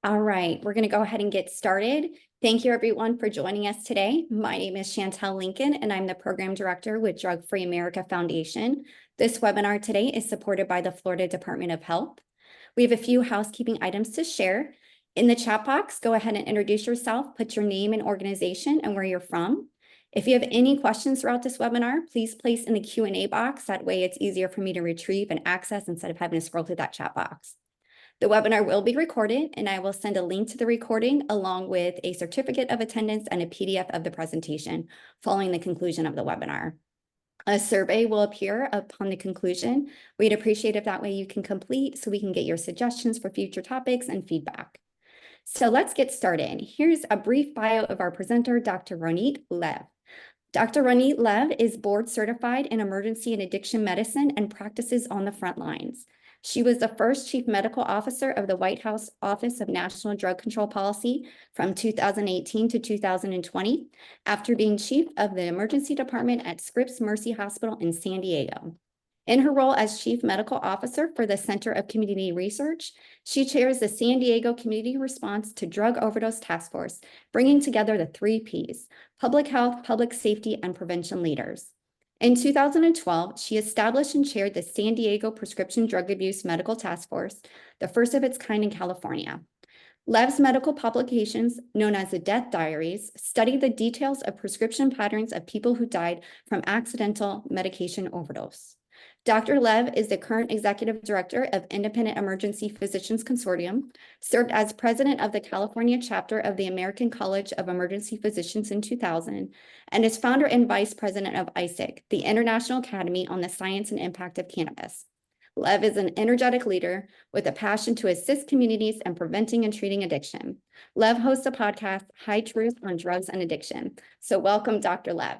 All right, we're going to go ahead and get started. Thank you everyone for joining us today. My name is Chantel Lincoln and I'm the Program Director with Drug Free America Foundation. This webinar today is supported by the Florida Department of Health. We have a few housekeeping items to share. In the chat box, go ahead and introduce yourself, put your name and organization and where you're from. If you have any questions throughout this webinar, please place in the Q&A box. That way it's easier for me to retrieve and access instead of having to scroll through that chat box. The webinar will be recorded and I will send a link to the recording along with a certificate of attendance and a PDF of the presentation following the conclusion of the webinar. A survey will appear upon the conclusion. We'd appreciate if that way you can complete so we can get your suggestions for future topics and feedback. So let's get started. Here's a brief bio of our presenter, Dr. Roneet Lev. Dr. Roneet Lev is board certified in emergency and addiction medicine and practices on the front lines. She was the first chief medical officer of the White House Office of National Drug Control Policy from 2018 to 2020, after being chief of the emergency department at Scripps Mercy Hospital in San Diego. In her role as chief medical officer for the Center of Community Research, she chairs the San Diego Community Response to Drug Overdose Task Force, bringing together the 3 Ps: public health, public safety, and prevention leaders. In 2012, she established and chaired the San Diego Prescription Drug Abuse Medical Task Force, the first of its kind in California. Lev's medical publications, known as the Death Diaries, study the details of prescription patterns of people who died from accidental medication overdose. Dr. Lev is the current executive director of Independent Emergency Physicians Consortium, served as president of the California chapter of the American College of Emergency Physicians in 2000, and is founder and vice president of IEPC, the International Academy on the Science and Impact of Cannabis. Lev is an energetic leader with a passion to assist communities in preventing and treating addiction. Lev hosts a podcast, High Truth on Drugs and Addiction. So welcome, Dr. Lev.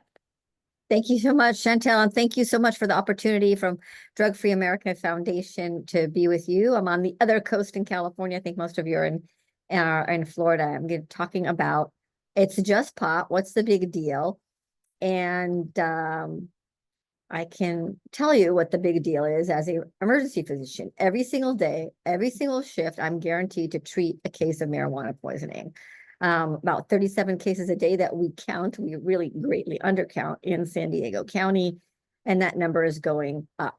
Thank you so much, Chantel, and thank you so much for the opportunity from Drug Free America Foundation to be with you. I'm on the other coast in California. I think most of you are in Florida. I'm talking about it's just pot. What's the big deal? And I can tell you what the big deal is as an emergency physician. Every single day, every single shift, I'm guaranteed to treat a case of marijuana poisoning. About 37 cases a day that we count. We really greatly undercount in San Diego County, and that number is going up.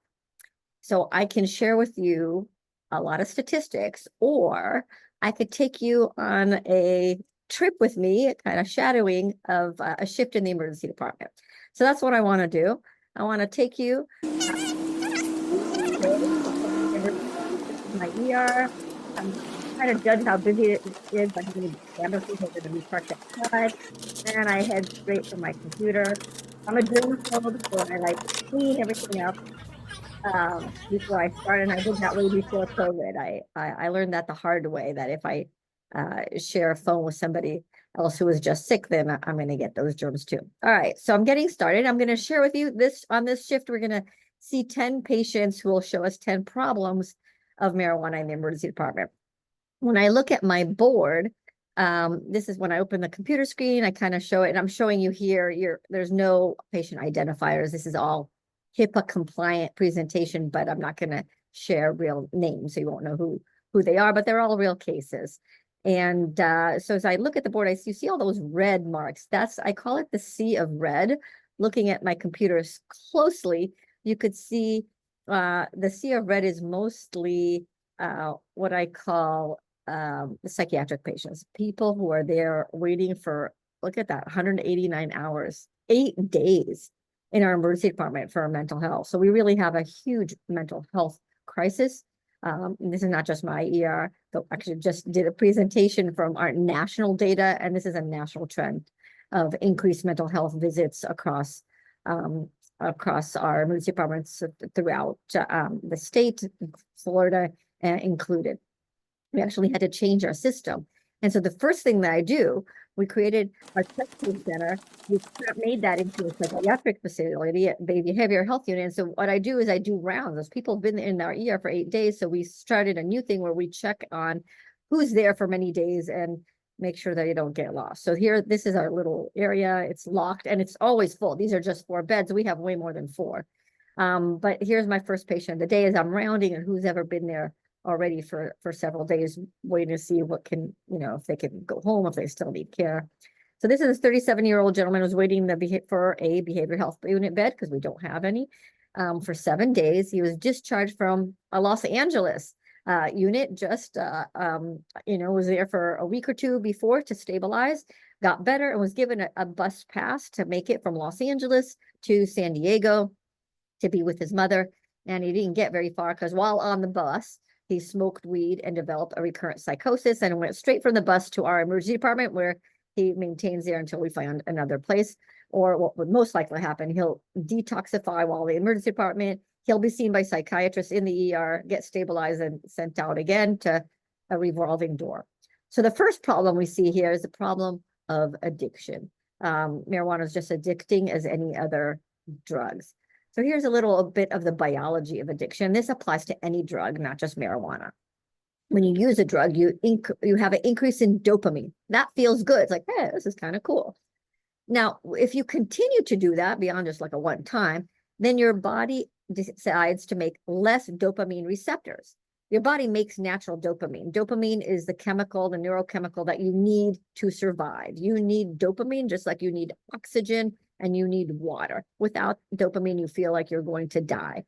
So I can share with you a lot of statistics, or I could take you on a trip with me, kind of shadowing of a shift in the emergency department. So that's what I want to do. I want to take you my ER. I'm trying to judge how busy it is by having Cannabis because of the parked outside. And I head straight to my computer. I'm a germaphobe, so I like clean everything up before I start. And I did that way before COVID. I learned that the hard way, that if I share a phone with somebody else who was just sick, then I'm going to get those germs too. All right, so I'm getting started. I'm going to share with you on this shift. We're going to see 10 patients who will show us 10 problems of marijuana in the emergency department. When I look at my board, this is when I open the computer screen, I kind of show it, and I'm showing you here, there's no patient identifiers. This is all HIPAA compliant presentation, but I'm not going to share real names, so you won't know who they are, but they're all real cases. And so as I look at the board, you see all those red marks. I call it the sea of red. Looking at my computers closely, you could see the sea of red is mostly what I call the psychiatric patients, people who are there waiting for, look at that, 189 hours, 8 days in our emergency department for our mental health. So we really have a huge mental health crisis. This is not just my ER, though actually just did a presentation from our national data, and this is a national trend of increased mental health visits across our emergency departments throughout the state, Florida included. We actually had to change our system. And so the first thing that I do, we created our testing center. We made that into a psychiatric facility, a behavioral health unit. And so what I do is I do rounds. Those people have been in our ER for 8 days. So we started a new thing where we check on who's there for many days and make sure that you don't get lost. So here, this is our little area. It's locked and it's always full. These are just 4 beds. We have way more than 4. But here's my first patient of the day as I'm rounding and who's ever been there already for several days, waiting to see what can, if they can go home, if they still need care. So this is a 37-year-old gentleman who's waiting for a behavioral health unit bed because we don't have any for 7 days. He was discharged from a Los Angeles unit, just, was there for a week or two before to stabilize, got better, and was given a bus pass to make it from Los Angeles to San Diego to be with his mother. And he didn't get very far because while on the bus, he smoked weed and developed a recurrent psychosis and went straight from the bus to our emergency department, where he maintains there until we find another place. Or what would most likely happen, he'll detoxify while in the emergency department. He'll be seen by psychiatrists in the ER, get stabilized, and sent out again to a revolving door. So the first problem we see here is the problem of addiction. Marijuana is just addicting as any other drugs. So here's a little bit of the biology of addiction. This applies to any drug, not just marijuana. When you use a drug, you have an increase in dopamine. That feels good. It's like, hey, this is kind of cool. Now, if you continue to do that beyond just like a one time, then your body decides to make less dopamine receptors. Your body makes natural dopamine. Dopamine is the chemical, the neurochemical that you need to survive. You need dopamine just like you need oxygen and you need water. Without dopamine, you feel like you're going to die.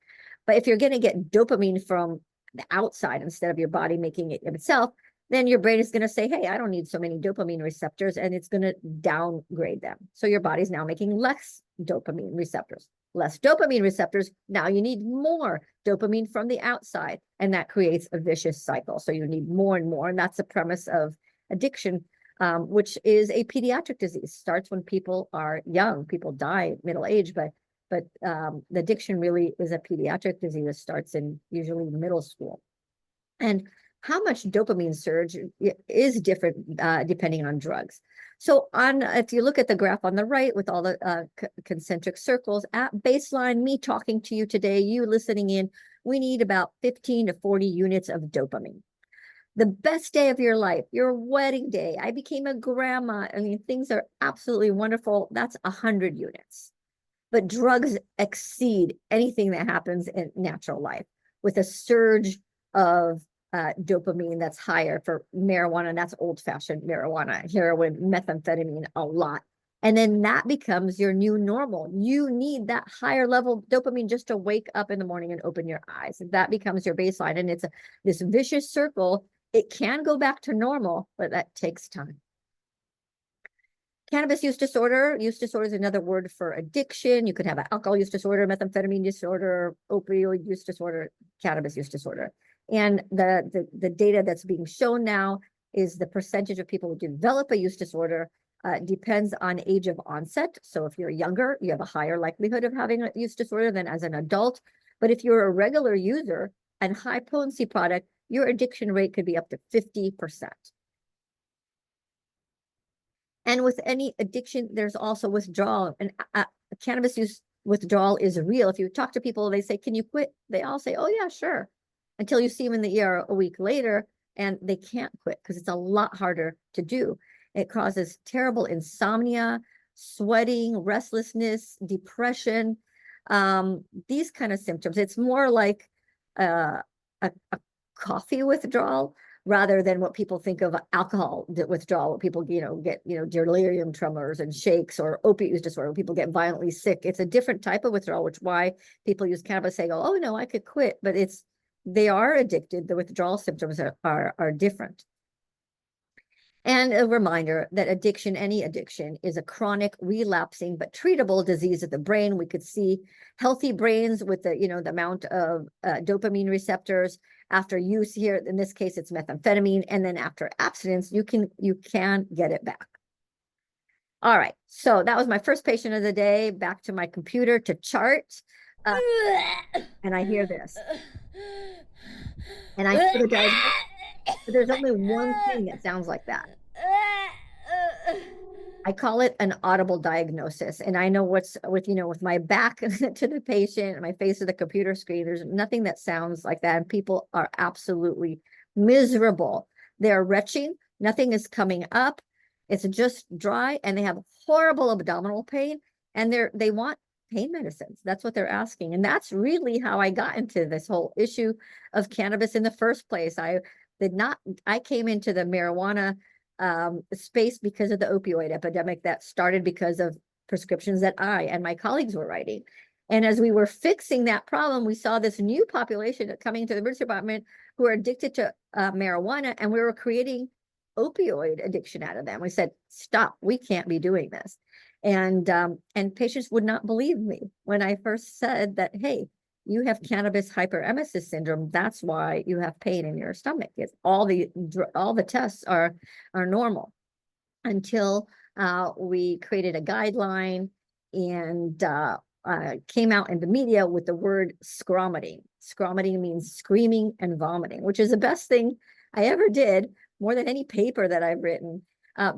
But if you're going to get dopamine from the outside instead of your body making it itself, then your brain is going to say, hey, I don't need so many dopamine receptors, and it's going to downgrade them. So your body's now making less dopamine receptors. Less dopamine receptors, now you need more dopamine from the outside, and that creates a vicious cycle. So you need more and more, and that's the premise of addiction, which is a pediatric disease. Starts when people are young. People die at middle age, but the addiction really is a pediatric disease that starts in usually middle school. And how much dopamine surge is different depending on drugs. So if you look at the graph on the right with all the concentric circles, at baseline, me talking to you today, you listening in, we need about 15 to 40 units of dopamine. The best day of your life, your wedding day, I became a grandma, I mean, things are absolutely wonderful, that's 100 units. But drugs exceed anything that happens in natural life with a surge of dopamine that's higher for marijuana, and that's old-fashioned marijuana, heroin, methamphetamine, a lot. And then that becomes your new normal. You need that higher level of dopamine just to wake up in the morning and open your eyes. That becomes your baseline. And it's this vicious circle. It can go back to normal, but that takes time. Cannabis use disorder. Use disorder is another word for addiction. You could have an alcohol use disorder, methamphetamine disorder, opioid use disorder, cannabis use disorder. And the data that's being shown now is the percentage of people who develop a use disorder depends on age of onset. So if you're younger, you have a higher likelihood of having a use disorder than as an adult. But if you're a regular user and high potency product, your addiction rate could be up to 50%. And with any addiction, there's also withdrawal. And cannabis use withdrawal is real. If you talk to people, they say, can you quit? They all say, oh yeah, sure. Until you see them in the ER a week later and they can't quit because it's a lot harder to do. It causes terrible insomnia, sweating, restlessness, depression, these kind of symptoms. It's more like a coffee withdrawal rather than what people think of alcohol withdrawal. What people, get, delirium tremors and shakes, or opiate use disorder. People get violently sick. It's a different type of withdrawal, which why people use cannabis say, oh no, I could quit, but they are addicted. The withdrawal symptoms are different. And a reminder that addiction, any addiction, is a chronic, relapsing, but treatable disease of the brain. We could see healthy brains with the amount of dopamine receptors after use here. In this case, it's methamphetamine. And then after abstinence, you can get it back. All right. So that was my first patient of the day. Back to my computer to chart. And I hear this. And I hear the diagnosis. But there's only one thing that sounds like that. I call it an audible diagnosis. And I know what's with my back to the patient and my face to the computer screen, there's nothing that sounds like that. And people are absolutely miserable. They're retching. Nothing is coming up. It's just dry, and they have horrible abdominal pain. And they want pain medicines. That's what they're asking. And that's really how I got into this whole issue of cannabis in the first place. I came into the marijuana space because of the opioid epidemic that started because of prescriptions that I and my colleagues were writing. And as we were fixing that problem, we saw this new population coming to the emergency department who are addicted to marijuana, and we were creating opioid addiction out of them. We said, stop, we can't be doing this. And patients would not believe me when I first said that, hey, you have cannabis hyperemesis syndrome. That's why you have pain in your stomach. It's all the tests are normal, until we created a guideline and came out in the media with the word scromiting. Scromiting means screaming and vomiting, which is the best thing I ever did, more than any paper that I've written,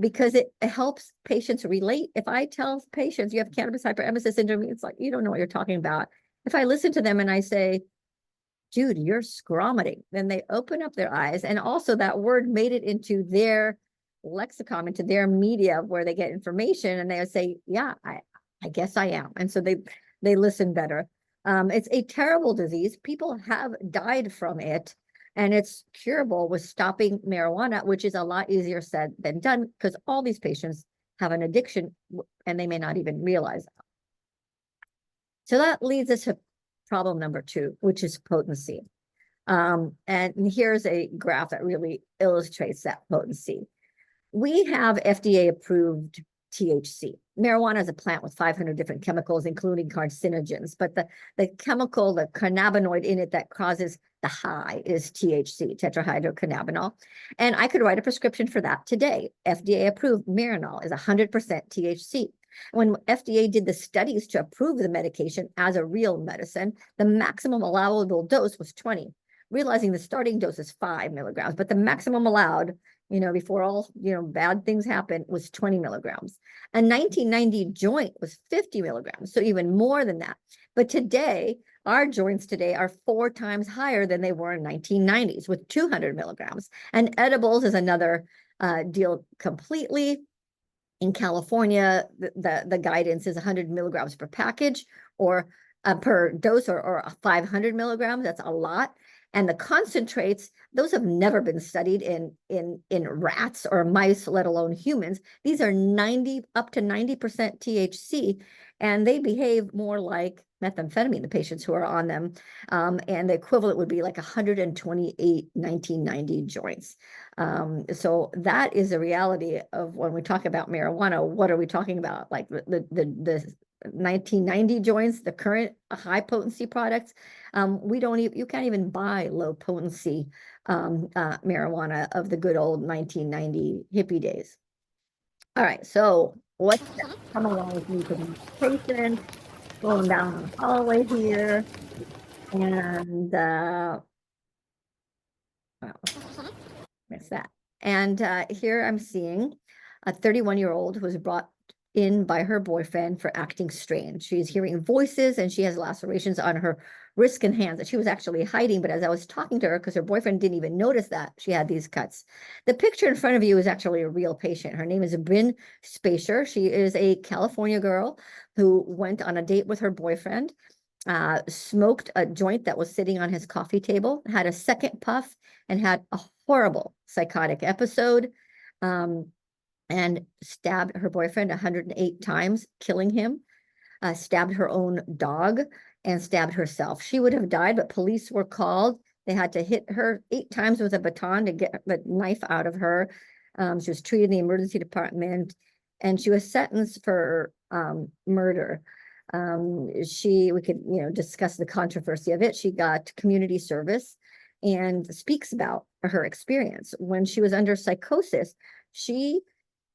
because it helps patients relate. If I tell patients you have cannabis hyperemesis syndrome, it's like, you don't know what you're talking about. If I listen to them and I say, dude, you're scromiting, then they open up their eyes. And also that word made it into their lexicon, into their media where they get information, and they say, yeah, I guess I am. And so they listen better. It's a terrible disease. People have died from it, and it's curable with stopping marijuana, which is a lot easier said than done, because all these patients have an addiction and they may not even realize that. So that leads us to problem number 2, which is potency. And here's a graph that really illustrates that potency. We have FDA approved THC. Marijuana is a plant with 500 different chemicals, including carcinogens, but the chemical, the cannabinoid in it that causes the high is THC, tetrahydrocannabinol. And I could write a prescription for that today. FDA approved Marinol is 100% THC. When FDA did the studies to approve the medication as a real medicine, the maximum allowable dose was 20, realizing the starting dose is 5 milligrams, but the maximum allowed, before all, bad things happen, was 20 milligrams. A 1990 joint was 50 milligrams, so even more than that. But today, our joints today are 4 times higher than they were in 1990s with 200 milligrams. And edibles is another deal completely. In California, the guidance is 100 milligrams per package or per dose, or 500 milligrams. That's a lot. And the concentrates, those have never been studied in rats or mice, let alone humans. These are up to 90% THC, and they behave more like methamphetamine, the patients who are on them. And the equivalent would be like 128 1990 joints. So that is a reality of when we talk about marijuana. What are we talking about? Like the 1990 joints, the current high potency products. You can't even buy low potency marijuana of the good old 1990 hippie days. All right, so what's that? Come along with me to the patient, going down the hallway here, and miss that. And here I'm seeing a 31-year-old who was brought in by her boyfriend for acting strange. She's hearing voices and she has lacerations on her wrists and hands that she was actually hiding. But as I was talking to her, because her boyfriend didn't even notice that she had these cuts. The picture in front of you is actually a real patient. Her name is Bryn Spacer. She is a California girl who went on a date with her boyfriend, smoked a joint that was sitting on his coffee table, had a second puff, and had a horrible psychotic episode. And stabbed her boyfriend 108 times, killing him, stabbed her own dog, and stabbed herself. She would have died, but police were called. They had to hit her 8 times with a baton to get the knife out of her. She was treated in the emergency department, and she was sentenced for murder. We could, discuss the controversy of it. She got community service and speaks about her experience. When she was under psychosis, she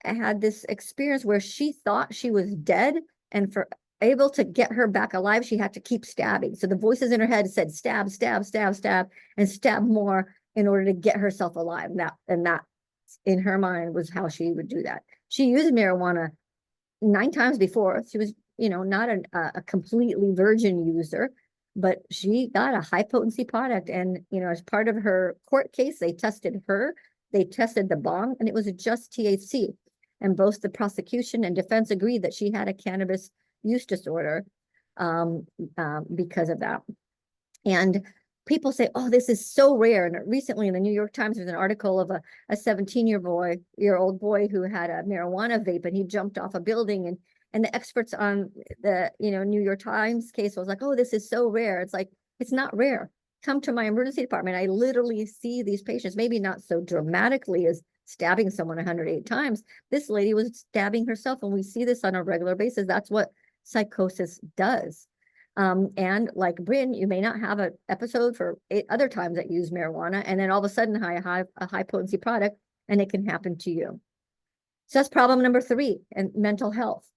had this experience where she thought she was dead, and for able to get her back alive, she had to keep stabbing. So the voices in her head said, stab, stab, stab, stab, and stab more in order to get herself alive. That in her mind was how she would do that. She used marijuana 9 times before. She was, not a completely virgin user, but she got a high potency product. And, as part of her court case, they tested the bong, and it was just THC. And both the prosecution and defense agreed that she had a cannabis use disorder. because of that. And people say, oh, this is so rare. And recently in the New York Times, there's an article of a 17-year-old boy who had a marijuana vape, and he jumped off a building, and the experts on the New York Times case was like, oh, this is so rare. It's like, it's not rare. Come to my emergency department. I literally see these patients, maybe not so dramatically as stabbing someone 108 times. This lady was stabbing herself, and we see this on a regular basis. That's what psychosis does. And like Bryn, you may not have an episode for 8 other times that you use marijuana, and then all of a sudden a high potency product, and it can happen to you. So that's problem number 3, and mental health.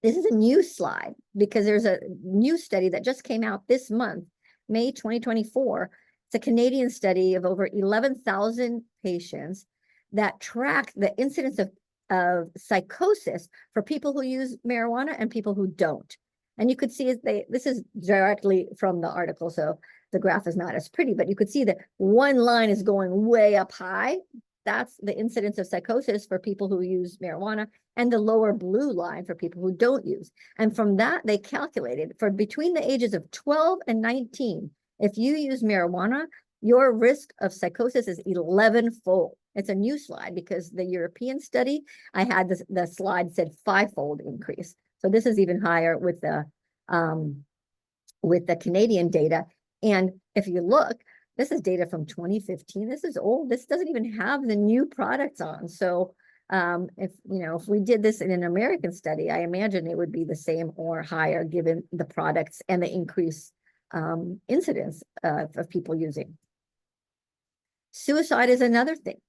This is a new slide because there's a new study that just came out this month, May 2024. It's a Canadian study of over 11,000 patients that track the incidence of psychosis for people who use marijuana and people who don't. And you could see this is directly from the article, so the graph is not as pretty, but you could see that one line is going way up high. That's the incidence of psychosis for people who use marijuana, and the lower blue line for people who don't use. And from that, they calculated for between the ages of 12 and 19, if you use marijuana, your risk of psychosis is 11-fold. It's a new slide because the European study, I had the slide said 5-fold increase. So this is even higher with the Canadian data. And if you look, this is data from 2015. This is old. This doesn't even have the new products on. So if we did this in an American study, I imagine it would be the same or higher given the products and the increased incidence of people using. Suicide is another thing.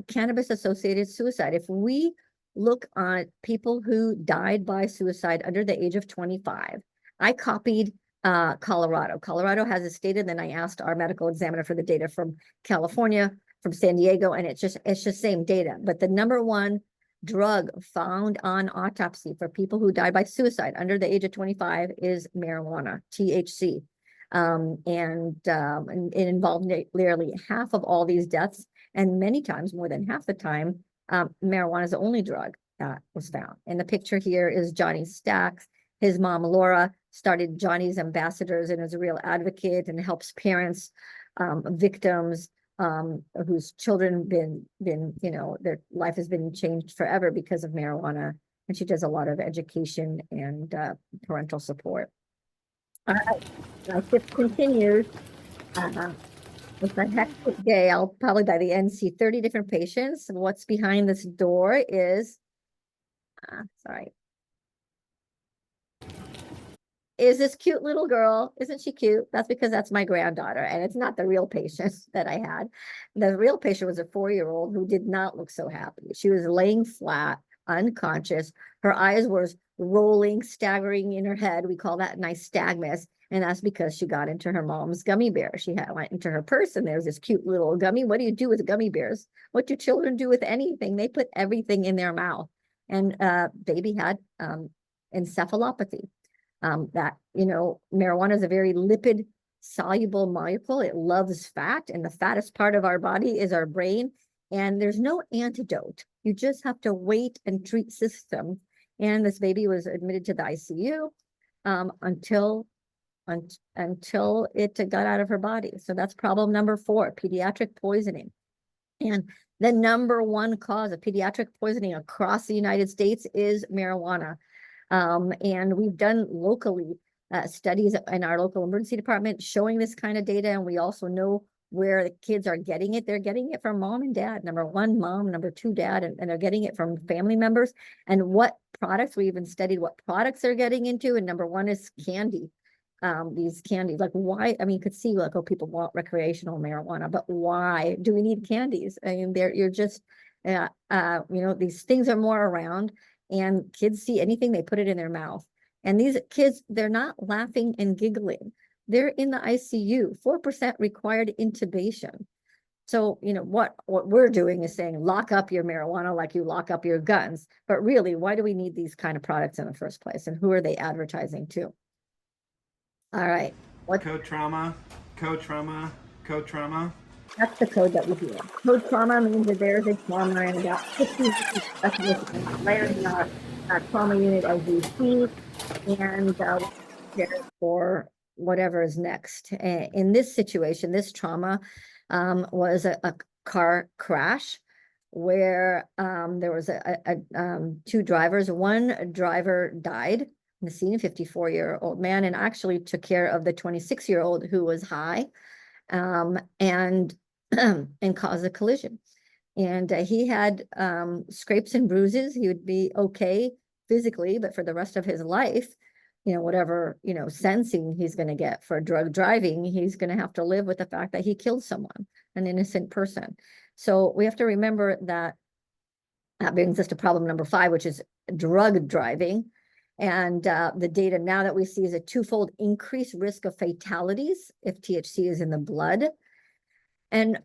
Cannabis-associated suicide. If we look on people who died by suicide under the age of 25, I copied Colorado. Colorado has it stated, then I asked our medical examiner for the data from California, from San Diego, and it's just same data. But the number 1 drug found on autopsy for people who died by suicide under the age of 25 is marijuana, THC. And it involved nearly half of all these deaths, and many times, more than half the time, marijuana is the only drug that was found. And the picture here is Johnny Stacks. His mom, Laura, started Johnny's Ambassadors and is a real advocate and helps parents, victims whose children been their life has been changed forever because of marijuana. And she does a lot of education and parental support. All right, my shift continues. It's a hectic day. I'll probably by the end see 30 different patients. What's behind this door is, is this cute little girl. Isn't she cute? That's because that's my granddaughter, and it's not the real patient that I had. The real patient was a 4-year-old who did not look so happy. She was laying flat, unconscious. Her eyes were rolling, staggering in her head. We call that nystagmus. And that's because she got into her mom's gummy bear. She went into her purse, and there's this cute little gummy. What do you do with gummy bears? What do children do with anything? They put everything in their mouth. And baby had encephalopathy. Marijuana is a very lipid soluble molecule. It loves fat, and the fattest part of our body is our brain. And there's no antidote. You just have to wait and treat system. And this baby was admitted to the ICU until it got out of her body. So that's problem number 4, pediatric poisoning. And the number 1 cause of pediatric poisoning across the United States is marijuana. And we've done locally studies in our local emergency department showing this kind of data. And we also know where the kids are getting it. They're getting it from mom and dad. Number 1, mom. Number 2, dad. And they're getting it from family members. And what products, we even studied what products they're getting into. And number 1 is candy. These candies, like why? I mean, you could see like, oh, people want recreational marijuana, but why do we need candies? I mean, you're just, these things are more around, and kids see anything, they put it in their mouth. And these kids, they're not laughing and giggling. They're in the ICU, 4% required intubation. So, what we're doing is saying, lock up your marijuana like you lock up your guns. But really, why do we need these kind of products in the first place? And who are they advertising to? All right. What code trauma? That's the code that we do. Code trauma means that there's a trauma and about 50 specialists layers in our trauma unit as we see. and prepare for whatever is next. In this situation, this trauma was a car crash where there was two drivers. One driver died in the scene, a 54-year-old man, and actually took care of the 26-year-old who was high and and caused a collision. And he had scrapes and bruises. He would be okay physically, but for the rest of his life, whatever, sentencing he's going to get for drug driving, he's going to have to live with the fact that he killed someone, an innocent person. So we have to remember that brings us to problem number 5, which is drug driving. And the data now that we see is a twofold increased risk of fatalities if THC is in the blood. And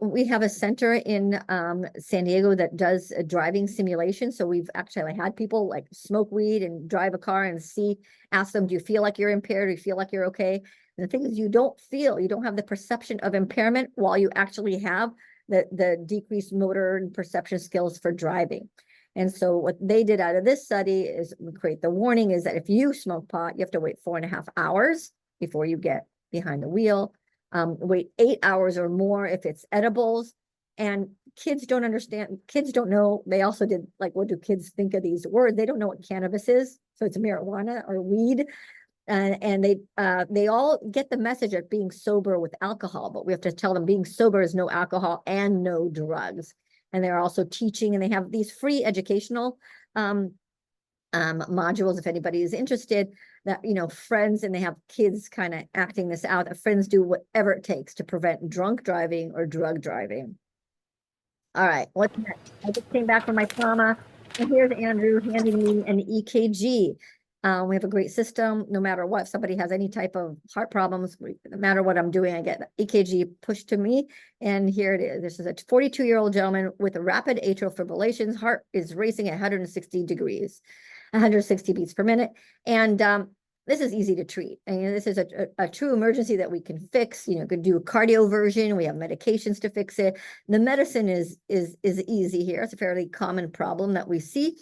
we have a center in San Diego that does a driving simulation. So we've actually had people like smoke weed and drive a car and ask them, do you feel like you're impaired? Do you feel like you're okay? And the thing is, you don't have the perception of impairment while you actually have the decreased motor and perception skills for driving. And so what they did out of this study is create the warning is that if you smoke pot, you have to wait 4.5 hours before you get behind the wheel. Wait 8 hours or more if it's edibles. And kids don't understand, kids don't know. They also did like, what do kids think of these words? They don't know what cannabis is. So it's marijuana or weed. And they all get the message of being sober with alcohol, but we have to tell them being sober is no alcohol and no drugs. And they're also teaching, and they have these free educational modules if anybody is interested, that friends, and they have kids kind of acting this out, that friends do whatever it takes to prevent drunk driving or drug driving. All right, what's next? I just came back from my trauma, and here's Andrew handing me an EKG. We have a great system. No matter what, if somebody has any type of heart problems, no matter what I'm doing, I get EKG pushed to me. And here it is. This is a 42-year-old gentleman with a rapid atrial fibrillation. His heart is racing at 160 degrees, 160 beats per minute. And this is easy to treat. And this is a true emergency that we can fix. Could do a cardioversion. We have medications to fix it. The medicine is easy here. It's a fairly common problem that we see.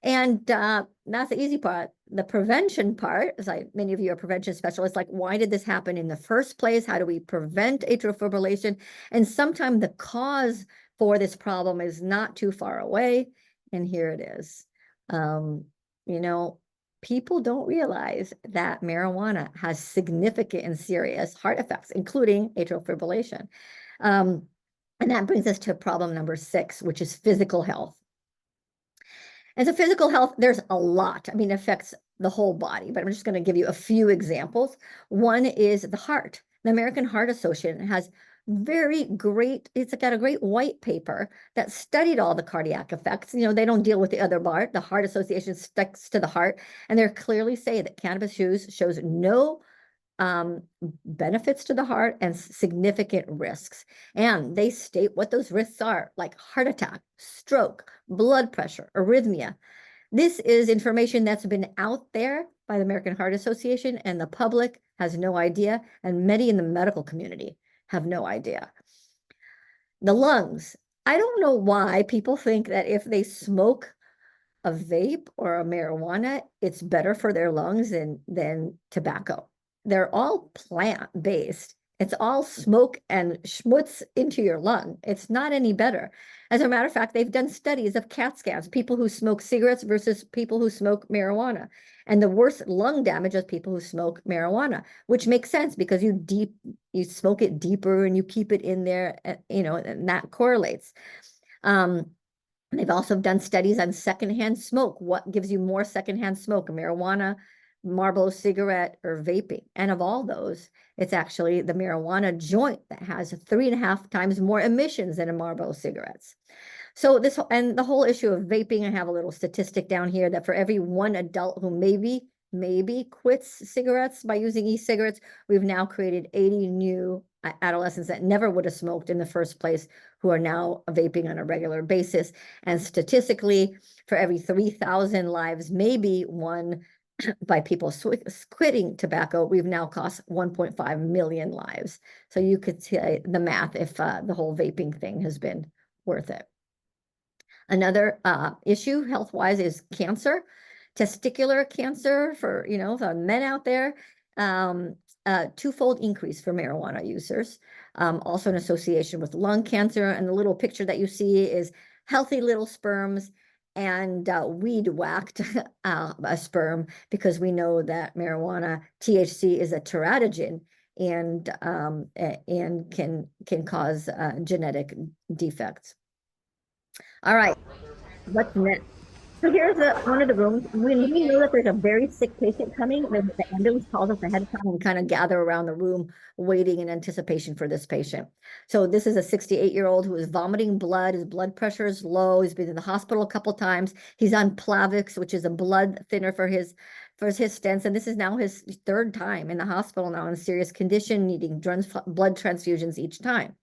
And that's the easy part. The prevention part is like many of you are prevention specialists, like why did this happen in the first place? How do we prevent atrial fibrillation? And sometimes the cause for this problem is not too far away. And here it is. People don't realize that marijuana has significant and serious heart effects, including atrial fibrillation. And that brings us to problem number 6, which is physical health. And so physical health, there's a lot. I mean, it affects the whole body, but I'm just going to give you a few examples. One is the heart. The American Heart Association has it's got a great white paper that studied all the cardiac effects. They don't deal with the other part. The Heart Association sticks to the heart, and they clearly say that cannabis shows no benefits to the heart and significant risks. And they state what those risks are, like heart attack, stroke, blood pressure, arrhythmia. This is information that's been out there by the American Heart Association, and the public has no idea, and many in the medical community have no idea. The lungs. I don't know why people think that if they smoke a vape or a marijuana, it's better for their lungs than tobacco. They're all plant-based. It's all smoke and schmutz into your lung. It's not any better. As a matter of fact, they've done studies of CAT scans, people who smoke cigarettes versus people who smoke marijuana. And the worst lung damage is people who smoke marijuana, which makes sense because you smoke it deeper and you keep it in there, and that correlates. They've also done studies on secondhand smoke. What gives you more secondhand smoke, marijuana, Marlboro cigarette, or vaping? And of all those, it's actually the marijuana joint that has 3.5 times more emissions than a Marlboro cigarettes. So the whole issue of vaping, I have a little statistic down here that for every one adult who maybe quits cigarettes by using e-cigarettes, we've now created 80 new adolescents that never would have smoked in the first place who are now vaping on a regular basis. And statistically, for every 3,000 lives, maybe one by people quitting tobacco, we've now cost 1.5 million lives. So you could say the math if the whole vaping thing has been worth it. Another issue health-wise is cancer. Testicular cancer for, the men out there, twofold increase for marijuana users. Also an association with lung cancer. And the little picture that you see is healthy little sperms and weed whacked a sperm, because we know that marijuana THC is a teratogen and can cause genetic defects. All right, What's next? So here's one of the rooms. When we know that there's a very sick patient coming, the ambulance calls us ahead of time. and kind of gather around the room waiting in anticipation for this patient. So this is a 68-year-old who is vomiting blood. His blood pressure is low. He's been in the hospital a couple times. He's on Plavix, which is a blood thinner for his stents. And this is now his third time in the hospital now in serious condition, needing blood transfusions each time.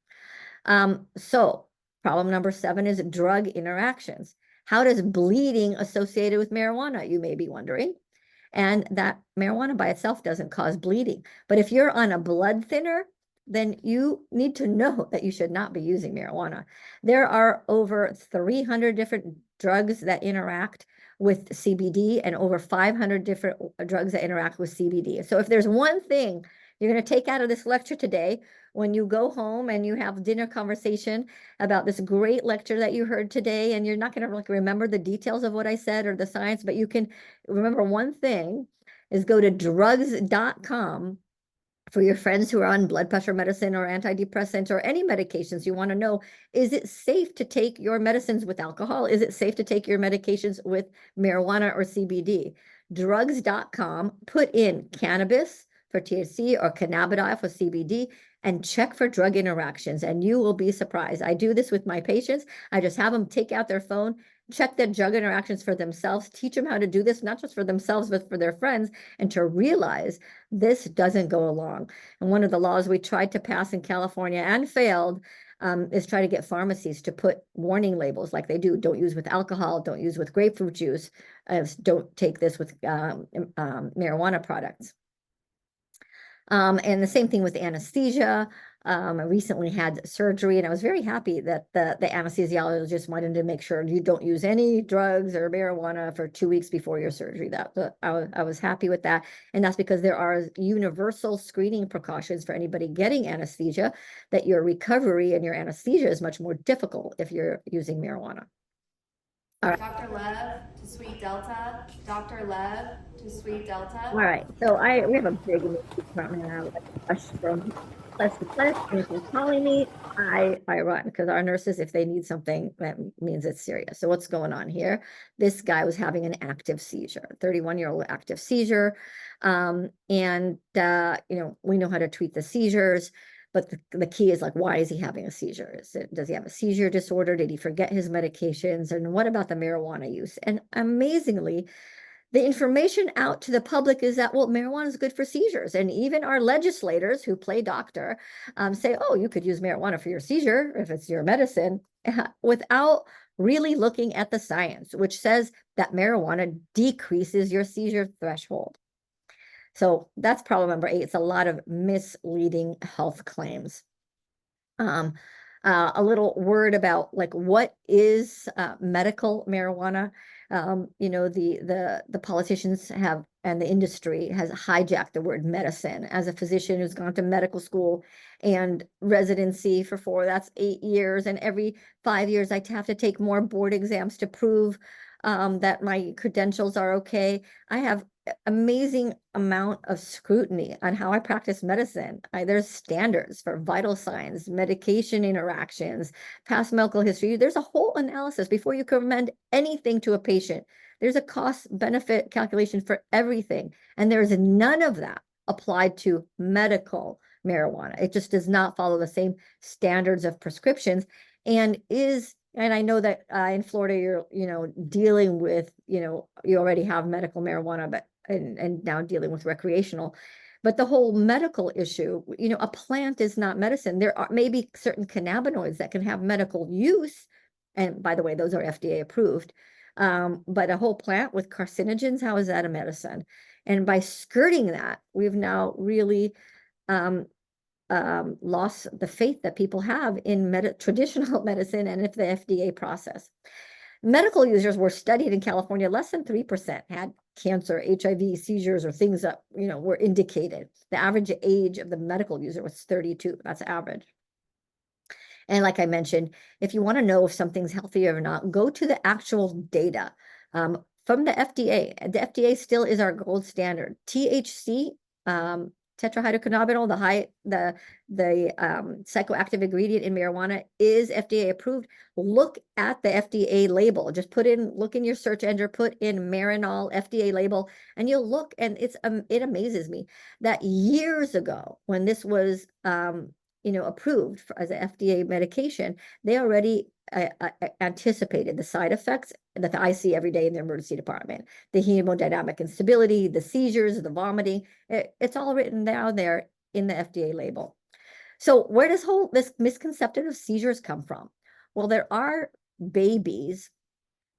So problem number 7 is drug interactions. How does bleeding associated with marijuana, you may be wondering? And that marijuana by itself doesn't cause bleeding. But if you're on a blood thinner, then you need to know that you should not be using marijuana. There are over 300 different drugs that interact with CBD and over 500 different drugs that interact with CBD. So if there's one thing you're going to take out of this lecture today, when you go home and you have dinner conversation about this great lecture that you heard today, and you're not going to remember the details of what I said or the science, but you can remember one thing is go to drugs.com for your friends who are on blood pressure medicine or antidepressants or any medications. You want to know, is it safe to take your medicines with alcohol? Is it safe to take your medications with marijuana or CBD? Drugs.com, put in cannabis for THC or cannabidiol for CBD, and check for drug interactions, and you will be surprised. I do this with my patients. I just have them take out their phone, check their drug interactions for themselves, teach them how to do this, not just for themselves, but for their friends, and to realize this doesn't go along. And one of the laws we tried to pass in California and failed is try to get pharmacies to put warning labels like they do. Don't use with alcohol, don't use with grapefruit juice, don't take this with marijuana products. And the same thing with anesthesia. I recently had surgery, and I was very happy that the anesthesiologist wanted to make sure you don't use any drugs or marijuana for 2 weeks before your surgery. I was happy with that. And that's because there are universal screening precautions for anybody getting anesthesia, that your recovery and your anesthesia is much more difficult if you're using marijuana. All right. Dr. Lev to Sweet Delta. Dr. Lev to Sweet Delta. All right. So we have a big department now, like rush from place to place. And if you're calling me, I run, because our nurses, if they need something, that means it's serious. So what's going on here? This guy was having an active seizure, 31-year-old active seizure. We know how to treat the seizures. But the key is, like, why is he having a seizure? Does he have a seizure disorder? Did he forget his medications? And what about the marijuana use? And amazingly, the information out to the public is that, well, marijuana is good for seizures. And even our legislators who play doctor say, oh, you could use marijuana for your seizure if it's your medicine, without really looking at the science, which says that marijuana decreases your seizure threshold. So that's problem number 8. It's a lot of misleading health claims. A little word about, like, what is medical marijuana. The politicians have, and the industry has hijacked the word medicine. As a physician who's gone to medical school and residency for that's 8 years, and every 5 years I have to take more board exams to prove that my credentials are okay. I have amazing amount of scrutiny on how I practice medicine. There's standards for vital signs, medication interactions, past medical history. There's a whole analysis before you can recommend anything to a patient. There's a cost benefit calculation for everything. And there's none of that applied to medical marijuana. It just does not follow the same standards of prescriptions, and I know that in Florida, you're, dealing with, you already have medical marijuana, but and now dealing with recreational. But the whole medical issue, a plant is not medicine. There are maybe certain cannabinoids that can have medical use. And by the way, those are FDA approved. But a whole plant with carcinogens, how is that a medicine? And by skirting that, we've now really lost the faith that people have in traditional medicine and if the FDA process. Medical users were studied in California. Less than 3% had cancer, HIV, seizures, or things that, were indicated. The average age of the medical user was 32. That's average. And like I mentioned, if you want to know if something's healthy or not, go to the actual data from the FDA. The FDA still is our gold standard. THC, tetrahydrocannabinol, the psychoactive ingredient in marijuana, is FDA approved. Look at the FDA label. Just look in your search engine, put in Marinol FDA label, and you'll look, and it amazes me that years ago, when this was approved as an FDA medication, they already anticipated the side effects that I see every day in the emergency department: the hemodynamic instability, the seizures, the vomiting. It's all written down there in the FDA label. So where does this misconception of seizures come from? Well, there are babies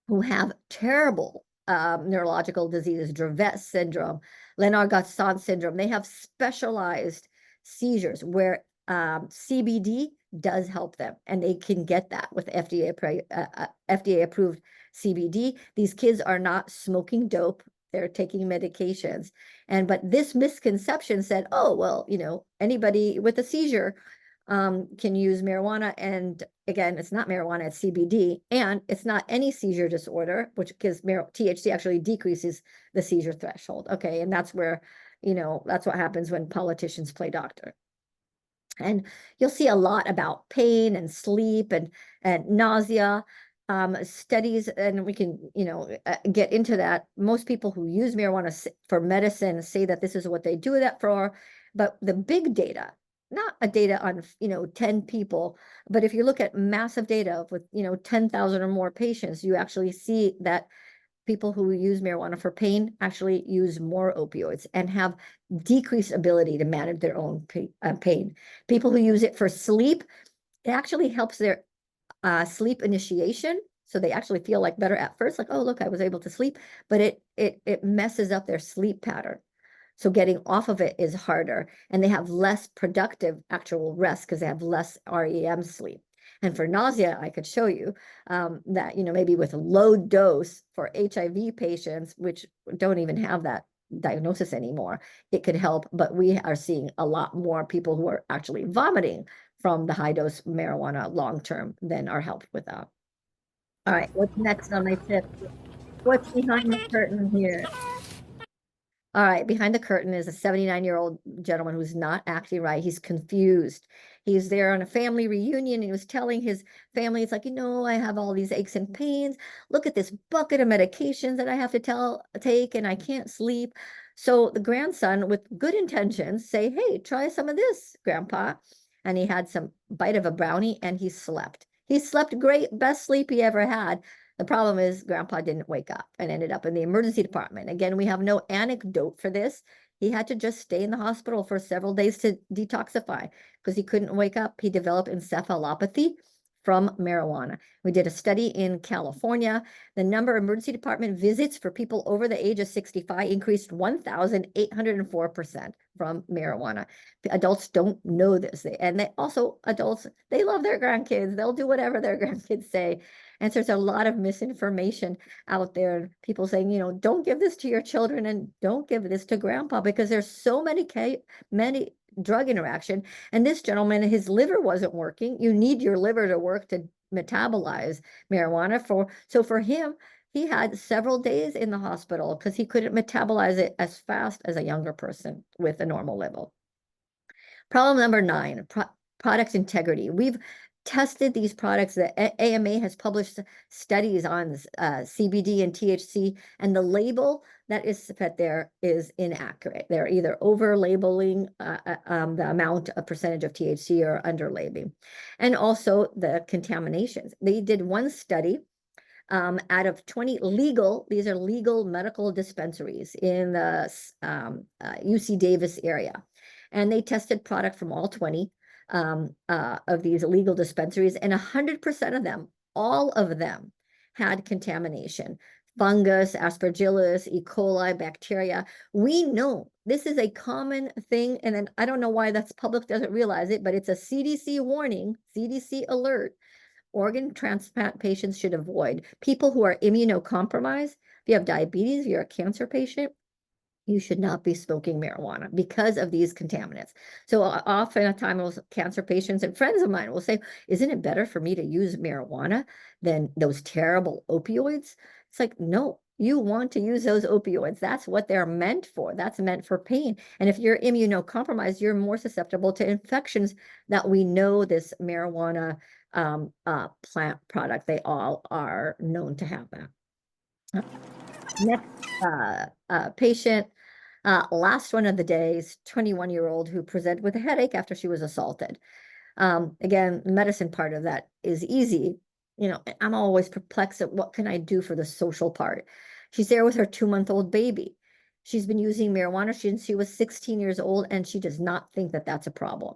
who have terrible neurological diseases: Dravet syndrome, Lennox-Gastaut syndrome. They have specialized seizures where CBD does help them, and they can get that with FDA approved CBD. These kids are not smoking dope; they're taking medications. But this misconception said, oh, well, anybody with a seizure can use marijuana. And again, it's not marijuana, it's CBD, and it's not any seizure disorder, because THC actually decreases the seizure threshold. Okay, and that's where, that's what happens when politicians play doctor. And you'll see a lot about pain and sleep and nausea studies, and we can, get into that. Most people who use marijuana for medicine say that this is what they do that for, but the big data, not a data on, 10 people, but if you look at massive data with, 10,000 or more patients, you actually see that people who use marijuana for pain actually use more opioids and have decreased ability to manage their own pain. People who use it for sleep, it actually helps their sleep initiation. So they actually feel like better at first, like, oh, look, I was able to sleep, but it messes up their sleep pattern. So getting off of it is harder, and they have less productive actual rest because they have less REM sleep. And for nausea, I could show you that, maybe with a low dose for HIV patients, which don't even have that diagnosis anymore, it could help. But we are seeing a lot more people who are actually vomiting from the high dose marijuana long-term than are helped with that. All right, what's next on my tip? What's behind the curtain here? All right, behind the curtain is a 79-year-old gentleman who's not acting right. He's confused. He's there on a family reunion, and he was telling his family, it's like, I have all these aches and pains. Look at this bucket of medications that I have to take, and I can't sleep. So the grandson, with good intentions, say, hey, try some of this, Grandpa. And he had some bite of a brownie, and he slept. He slept great, best sleep he ever had. The problem is Grandpa didn't wake up and ended up in the emergency department. Again, we have no anecdote for this. He had to just stay in the hospital for several days to detoxify because he couldn't wake up. He developed encephalopathy from marijuana. We did a study in California. The number of emergency department visits for people over the age of 65 increased 1,804% from marijuana. Adults don't know this. Adults, they love their grandkids. They'll do whatever their grandkids say. And so there's a lot of misinformation out there. People saying, don't give this to your children and don't give this to Grandpa because there's so many drug interaction. And this gentleman, his liver wasn't working. You need your liver to work to metabolize marijuana. So for him, he had several days in the hospital because he couldn't metabolize it as fast as a younger person with a normal level. Problem number 9, product integrity. We've tested these products. The AMA has published studies on CBD and THC, and the label that is put there is inaccurate. They're either over labeling the amount of percentage of THC or under labeling, and also the contaminations. They did one study out of 20 these are legal medical dispensaries in the UC Davis area, and they tested product from all 20 of these illegal dispensaries, and 100% of them, all of them, had contamination: fungus, aspergillus, E. coli, bacteria. We know this is a common thing, and then I don't know why that's public doesn't realize it, but it's a CDC warning, CDC alert. organ transplant patients should avoid. People who are immunocompromised, if you have diabetes, if you're a cancer patient, you should not be smoking marijuana because of these contaminants. So often at times cancer patients and friends of mine will say, isn't it better for me to use marijuana than those terrible opioids? It's like, no, you want to use those opioids. That's what they're meant for. That's meant for pain. And if you're immunocompromised, you're more susceptible to infections that we know this marijuana plant product, they all are known to have that. Next patient, last one of the day is 21-year-old who presented with a headache after she was assaulted. Again, the medicine part of that is easy. You know, I'm always perplexed at what can I do for the social part. She's there with her 2-month-old baby. She's been using marijuana since she was 16 years old, and she does not think that that's a problem.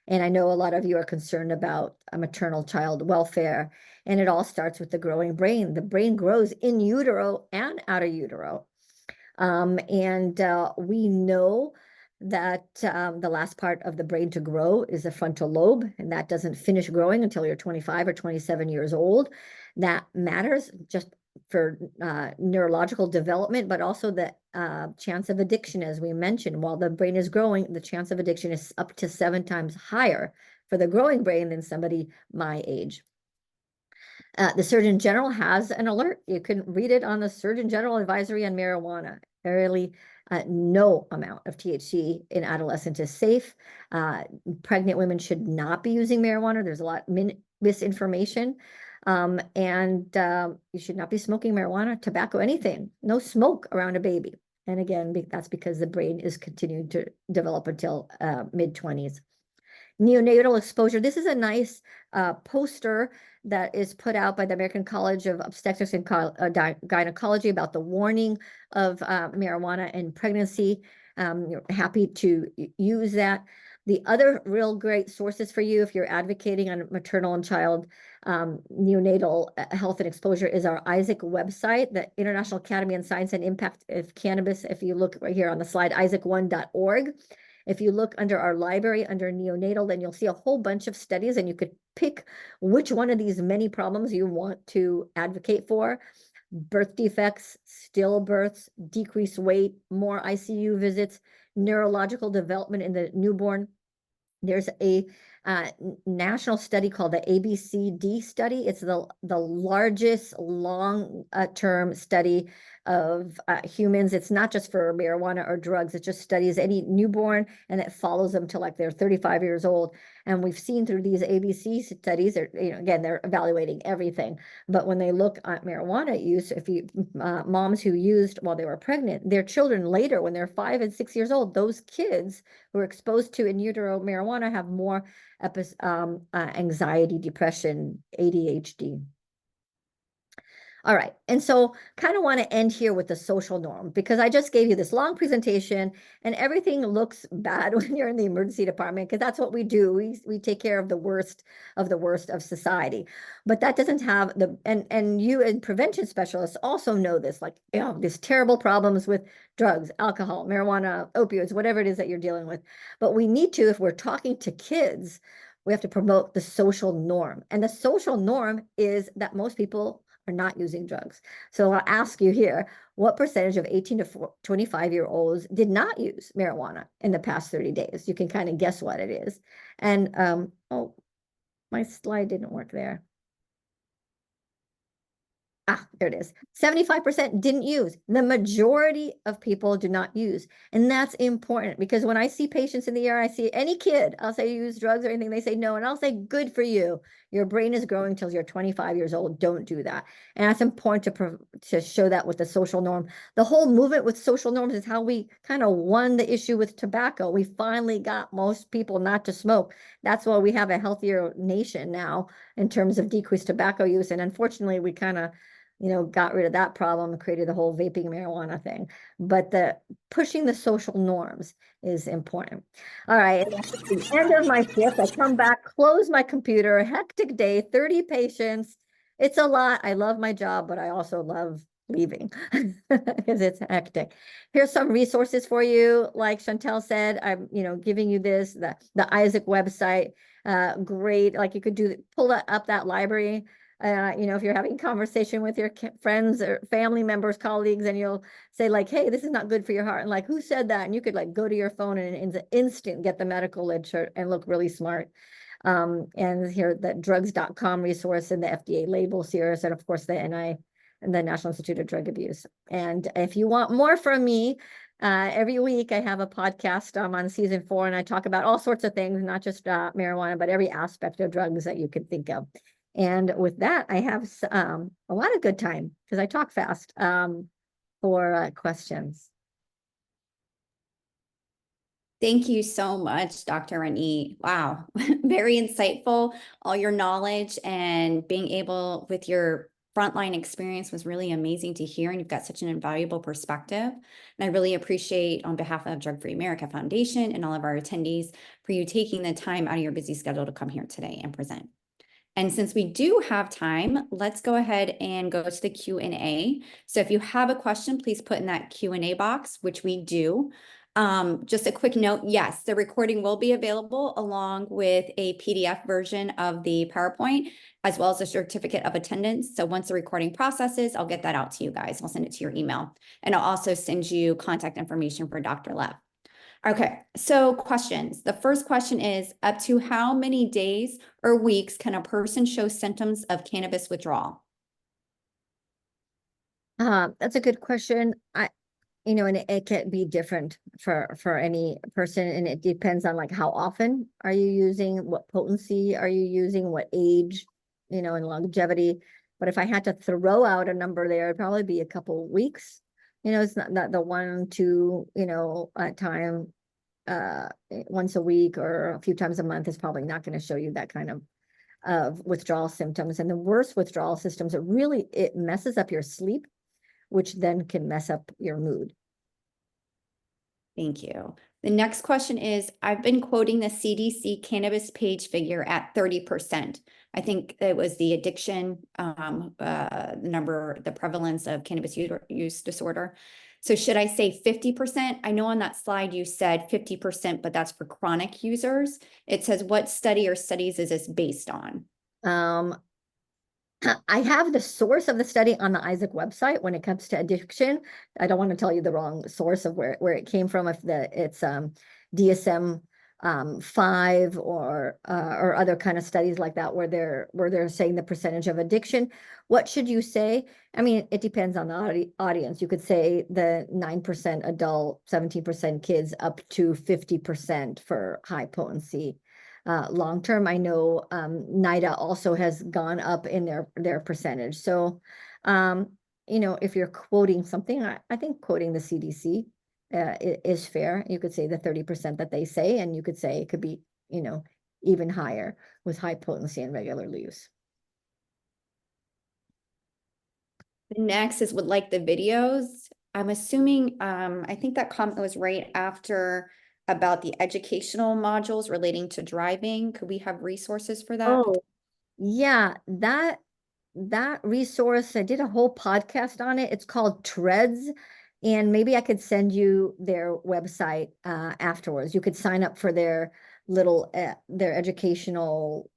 And I know a lot of you are concerned about maternal child welfare, and it all starts with the growing brain. The brain grows in utero and out of utero. We know that the last part of the brain to grow is the frontal lobe, and that doesn't finish growing until you're 25 or 27 years old. That matters just for neurological development, but also the chance of addiction, as we mentioned. While the brain is growing, the chance of addiction is up to 7 times higher for the growing brain than somebody my age. The Surgeon General has an alert. You can read it on the Surgeon General Advisory on Marijuana. Really, no amount of THC in adolescents is safe. Pregnant women should not be using marijuana. There's a lot misinformation. You should not be smoking marijuana, tobacco, anything. No smoke around a baby. And again, that's because the brain is continuing to develop until mid-20s. Neonatal exposure. This is a nice poster that is put out by the American College of Obstetrics and Gynecology about the warning of marijuana and pregnancy. You're happy to use that. The other real great sources for you, if you're advocating on maternal and child neonatal health and exposure, is our IASIC website, the International Academy on Science and Impact of Cannabis. If you look right here on the slide, IASIC1.org. If you look under our library, under neonatal, then you'll see a whole bunch of studies, and you could pick which one of these many problems you want to advocate for. Birth defects, stillbirths, decreased weight, more ICU visits, neurological development in the newborn. There's a national study called the ABCD study. It's the largest long-term study of humans. It's not just for marijuana or drugs. It just studies any newborn, and it follows them till like they're 35 years old. And we've seen through these ABC studies, again, they're evaluating everything. But when they look at marijuana use, if you moms who used while they were pregnant, their children later, when they're 5 and 6 years old, those kids who are exposed to in utero marijuana have more anxiety, depression, ADHD. All right, and so kind of want to end here with the social norm, because I just gave you this long presentation and everything looks bad when you're in the emergency department, because that's what we do. We take care of the worst of society. But that doesn't have the, and you and prevention specialists also know this, like, you know, these terrible problems with drugs, alcohol, marijuana, opioids, whatever it is that you're dealing with. But we need to, if we're talking to kids, we have to promote the social norm. And the social norm is that most people are not using drugs. So I'll ask you here, what percentage of 18 to 25-year-olds did not use marijuana in the past 30 days? You can kind of guess what it is. And, oh, my slide didn't work there. Ah, there it is. 75% didn't use. The majority of people do not use. And that's important, because when I see patients in the ER, I see any kid, I'll say, use drugs or anything. They say no. And I'll say, good for you. Your brain is growing till you're 25 years old. Don't do that. And that's important to show that with the social norm. The whole movement with social norms is how we kind of won the issue with tobacco. We finally got most people not to smoke. That's why we have a healthier nation now in terms of decreased tobacco use. And unfortunately, we kind of, you know, got rid of that problem and created the whole vaping marijuana thing. But the pushing the social norms is important. All right, and that's the end of my shift. I come back, close my computer, a hectic day, 30 patients. It's a lot. I love my job, but I also love leaving because it's hectic. Here's some resources for you. Like Chantel said, I'm, you know, giving you this, the IASIC website. great. Like you could pull up that library. If you're having conversation with your friends or family members, colleagues, and you'll say like, hey, this is not good for your heart. And like, who said that? And you could like go to your phone and in an instant get the medical literature and look really smart. And here the drugs.com resource and the FDA labels here, and of course the NI and the National Institute of Drug Abuse. And if you want more from me, every week I have a podcast on season 4, and I talk about all sorts of things, not just marijuana, but every aspect of drugs that you could think of. And with that, I have a lot of good time because I talk fast for questions. Thank you so much, Dr. Roneet. Wow, very insightful. All your knowledge and being able with your frontline experience was really amazing to hear, and you've got such an invaluable perspective. And I really appreciate, on behalf of Drug Free America Foundation and all of our attendees, for you taking the time out of your busy schedule to come here today and present. And since we do have time, let's go ahead and go to the Q&A. So if you have a question, please put in that Q&A box, which we do. Just a quick note, yes, the recording will be available along with a PDF version of the PowerPoint, as well as a certificate of attendance. So once the recording processes, I'll get that out to you guys. I'll send it to your email. And I'll also send you contact information for Dr. Lev. Okay, so questions. The first question is, up to how many days or weeks can a person show symptoms of cannabis withdrawal? That's a good question. And it can be different for any person, and it depends on like how often are you using, what potency are you using, what age, and longevity. But if I had to throw out a number there, it'd probably be a couple weeks. It's not the 1, 2, time once a week or a few times a month is probably not going to show you that kind of withdrawal symptoms. And the worst withdrawal symptoms, it messes up your sleep, which then can mess up your mood. Thank you. The next question is, I've been quoting the CDC cannabis page figure at 30%. I think it was the addiction number, the prevalence of cannabis use disorder. So should I say 50%? I know on that slide you said 50%, but that's for chronic users. It says, what study or studies is this based on? I have the source of the study on the IASIC website when it comes to addiction. I don't want to tell you the wrong source of where it came from, if it's DSM 5 or other kind of studies like that where they're saying the percentage of addiction. What should you say? I mean, it depends on the audience. You could say the 9% adult, 17% kids, up to 50% for high potency. Long term, I know NIDA also has gone up in their percentage. So, if you're quoting something, I think quoting the CDC is fair. You could say the 30% that they say, and you could say it could be, even higher with high potency and regular use. The next is, would like the videos. I'm assuming, I think that comment was right after about the educational modules relating to driving. Could we have resources for that? Oh, yeah, that resource, I did a whole podcast on it. It's called TREDS, and maybe I could send you their website afterwards. You could sign up for their little their educational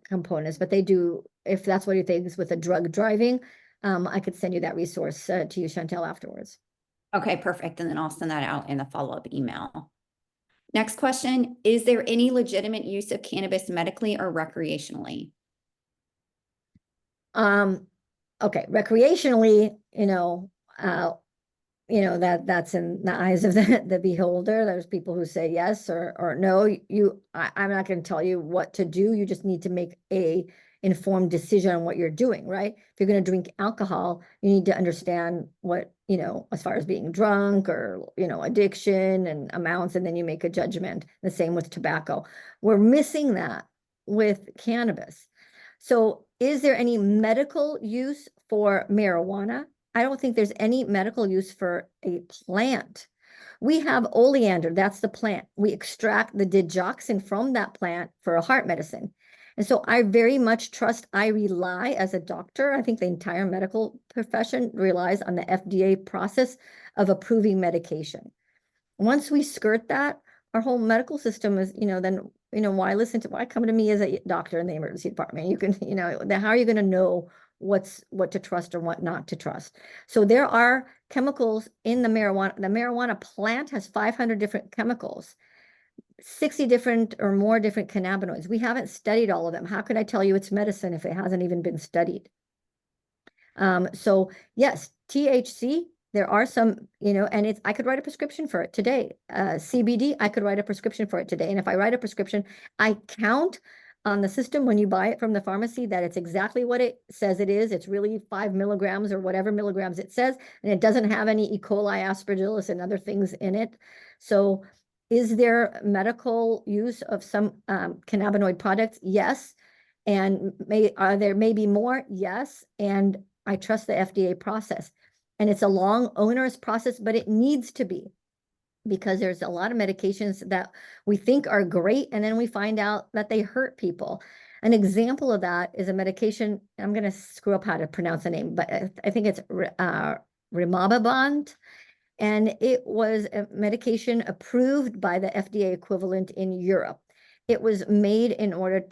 components, but they do, if that's what you think is with the drug driving, I could send you that resource to you, Chantel, afterwards. Okay, perfect. And then I'll send that out in the follow-up email. Next question, is there any legitimate use of cannabis medically or recreationally? Okay, recreationally, that's in the eyes of the beholder. There's people who say yes or no. I'm not going to tell you what to do. You just need to make a informed decision on what you're doing, right? If you're going to drink alcohol, you need to understand what, as far as being drunk or, addiction and amounts, and then you make a judgment. The same with tobacco. We're missing that with cannabis. So is there any medical use for marijuana? I don't think there's any medical use for a plant. We have oleander, that's the plant. We extract the digoxin from that plant for a heart medicine. And so I very much trust, I rely as a doctor, I think the entire medical profession relies on the FDA process of approving medication. Once we skirt that, our whole medical system is, then why come to me as a doctor in the emergency department? You can, how are you going to know what to trust or what not to trust? So there are chemicals in the marijuana. The marijuana plant has 500 different chemicals, 60 different or more different cannabinoids. We haven't studied all of them. How could I tell you it's medicine if it hasn't even been studied? So yes, THC, there are some, and I could write a prescription for it today. CBD, I could write a prescription for it today. And if I write a prescription, I count on the system when you buy it from the pharmacy that it's exactly what it says it is. It's really 5 milligrams or whatever milligrams it says, and it doesn't have any E. coli, aspergillus, and other things in it. So is there medical use of some cannabinoid products? Yes. And there may be more? Yes. And I trust the FDA process. And it's a long, onerous process, but it needs to be, because there's a lot of medications that we think are great, and then we find out that they hurt people. An example of that is a medication, I'm going to screw up how to pronounce the name, but I think it's Rimababant. And it was a medication approved by the FDA equivalent in Europe. It was made in order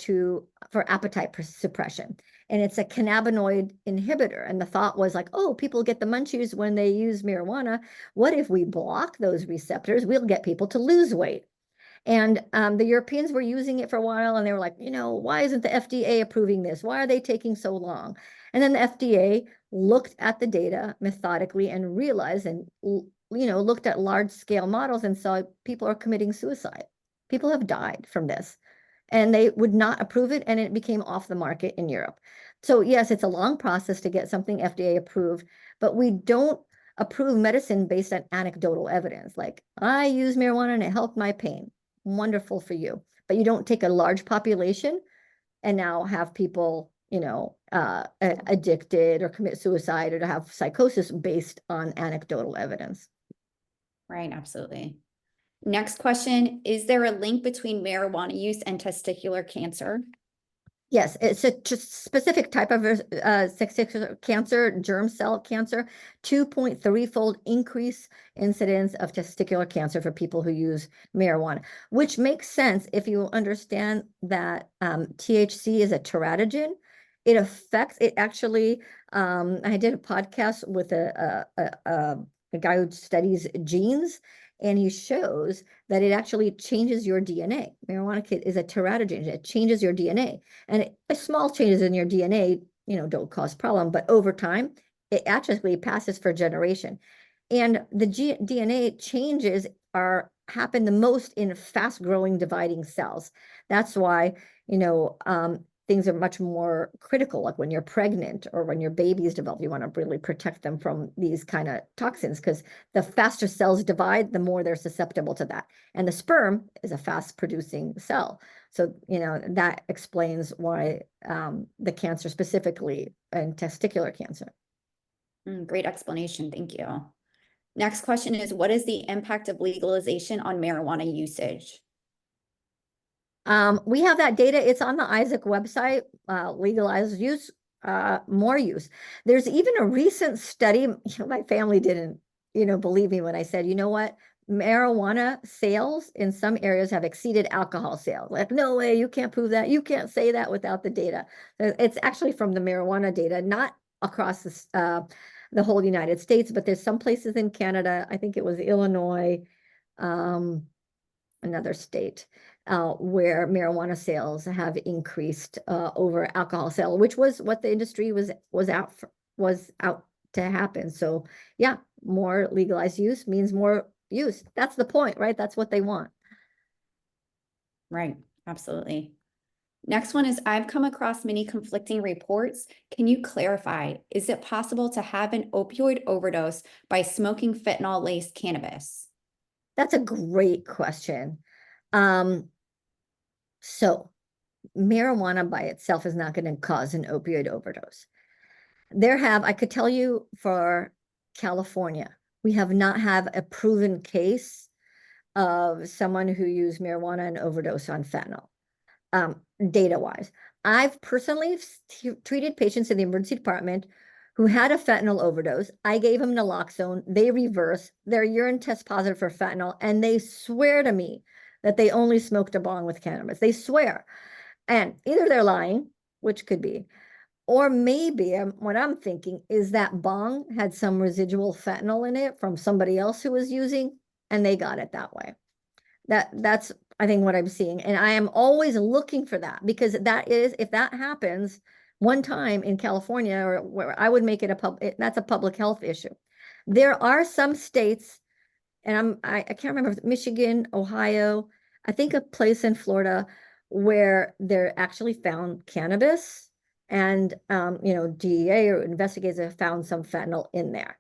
for appetite suppression. And it's a cannabinoid inhibitor. And the thought was like, oh, people get the munchies when they use marijuana. What if we block those receptors? We'll get people to lose weight. And the Europeans were using it for a while, and they were like, why isn't the FDA approving this? Why are they taking so long? And then the FDA looked at the data methodically and realized, and looked at large scale models and saw people are committing suicide. People have died from this, and they would not approve it, and it became off the market in Europe. So yes, it's a long process to get something FDA approved, but we don't approve medicine based on anecdotal evidence. Like, I use marijuana and it helped my pain. Wonderful for you. But you don't take a large population and now have people, addicted or commit suicide or to have psychosis based on anecdotal evidence. Right, absolutely. Next question, is there a link between marijuana use and testicular cancer? Yes, it's a specific type of testicular cancer, germ cell cancer, 2.3-fold increase incidence of testicular cancer for people who use marijuana, which makes sense if you understand that THC is a teratogen. It actually, I did a podcast with a guy who studies genes, and he shows that it actually changes your DNA. Marijuana is a teratogen. It changes your DNA. And small changes in your DNA, don't cause problem. But over time, it actually passes for generation. And the DNA changes happen the most in fast-growing dividing cells. That's why, things are much more critical, like when you're pregnant or when your babies develop, you want to really protect them from these kind of toxins, because the faster cells divide, the more they're susceptible to that. And the sperm is a fast producing cell. So, that explains why the cancer specifically, and testicular cancer. Great explanation. Thank you. Next question is, what is the impact of legalization on marijuana usage? We have that data. It's on the IASIC website, legalized use, more use. There's even a recent study, my family didn't, believe me when I said, what? Marijuana sales in some areas have exceeded alcohol sales. Like, no way, you can't prove that. You can't say that without the data. It's actually from the marijuana data, not across the whole United States, but there's some places in Canada, I think it was Illinois, another state, where marijuana sales have increased over alcohol sale, which was what the industry was out to happen. So yeah, more legalized use means more use. That's the point, right? That's what they want. Right, absolutely. Next one is, I've come across many conflicting reports. Can you clarify, is it possible to have an opioid overdose by smoking fentanyl-laced cannabis? That's a great question. So marijuana by itself is not going to cause an opioid overdose. I could tell you for California, we have not had a proven case of someone who used marijuana and overdose on fentanyl, data-wise. I've personally treated patients in the emergency department who had a fentanyl overdose. I gave them naloxone. They reversed. Their urine test positive for fentanyl, and they swear to me that they only smoked a bong with cannabis. They swear. And either they're lying, which could be, or maybe what I'm thinking is that bong had some residual fentanyl in it from somebody else who was using, and they got it that way. That's I think what I'm seeing, and I am always looking for that, because that is, if that happens one time in California, or where, I would make it that's a public health issue. There are some states, and I can't remember if it's Michigan, Ohio, I think a place in Florida where they're actually found cannabis, and DEA or investigators have found some fentanyl in there,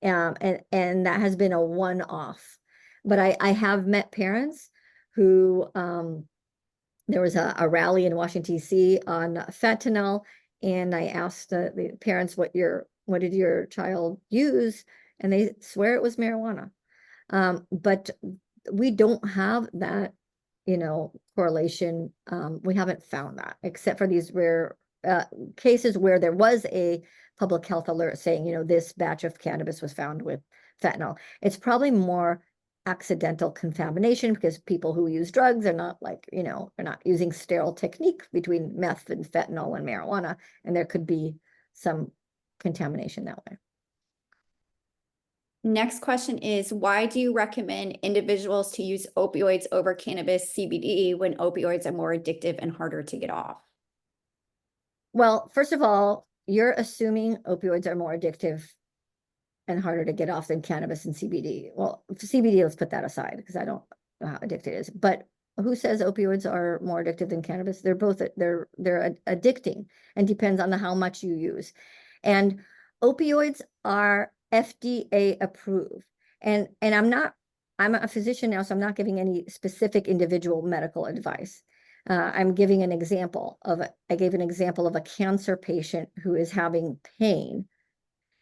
and that has been a one-off. But I have met parents who there was a rally in Washington, D.C. on fentanyl, and I asked the parents, what did your child use, and they swear it was marijuana. But we don't have that, correlation. We haven't found that, except for these rare cases where there was a public health alert saying, this batch of cannabis was found with fentanyl. It's probably more accidental contamination, because people who use drugs are not they're not using sterile technique between meth and fentanyl and marijuana, and there could be some contamination that way. Next question is, why do you recommend individuals to use opioids over cannabis CBD when opioids are more addictive and harder to get off? Well, first of all, you're assuming opioids are more addictive and harder to get off than cannabis and CBD. Well, CBD, let's put that aside, because I don't know how addictive it is. But who says opioids are more addictive than cannabis? They're both, they're addicting, and depends on how much you use. And opioids are FDA approved. And I'm a physician now, so I'm not giving any specific individual medical advice. I'm giving an example I gave an example of a cancer patient who is having pain.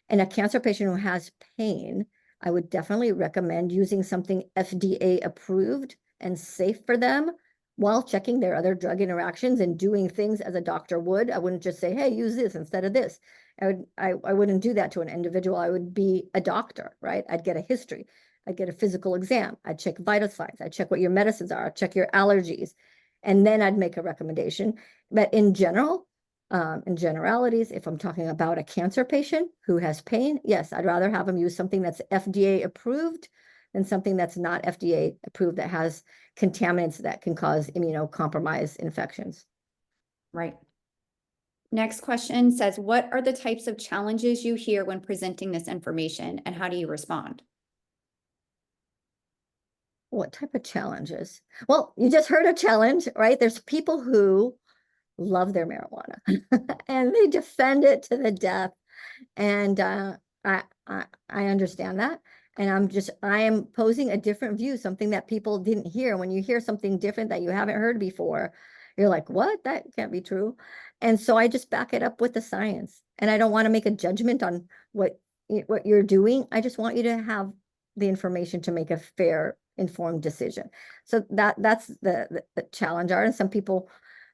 And a cancer patient who has pain, I would definitely recommend using something FDA approved and safe for them, while checking their other drug interactions and doing things as a doctor would. I wouldn't just say, hey, use this instead of this. I wouldn't do that to an individual. I would be a doctor, right? I'd get a history. I'd get a physical exam. I'd check vital signs. I'd check what your medicines are. I'd check your allergies. And then I'd make a recommendation. But in general, in generalities, if I'm talking about a cancer patient who has pain, yes, I'd rather have them use something that's FDA approved than something that's not FDA approved, that has contaminants that can cause immunocompromised infections. Right. Next question says, what are the types of challenges you hear when presenting this information, and how do you respond? What type of challenges? Well, you just heard a challenge, right? There's people who love their marijuana and they defend it to the death. And I understand that. And I am posing a different view, something that people didn't hear. When you hear something different that you haven't heard before, you're like, what? That can't be true. And so I just back it up with the science. And I don't want to make a judgment on what you're doing. I just want you to have the information to make a fair, informed decision. So that's the challenge are. And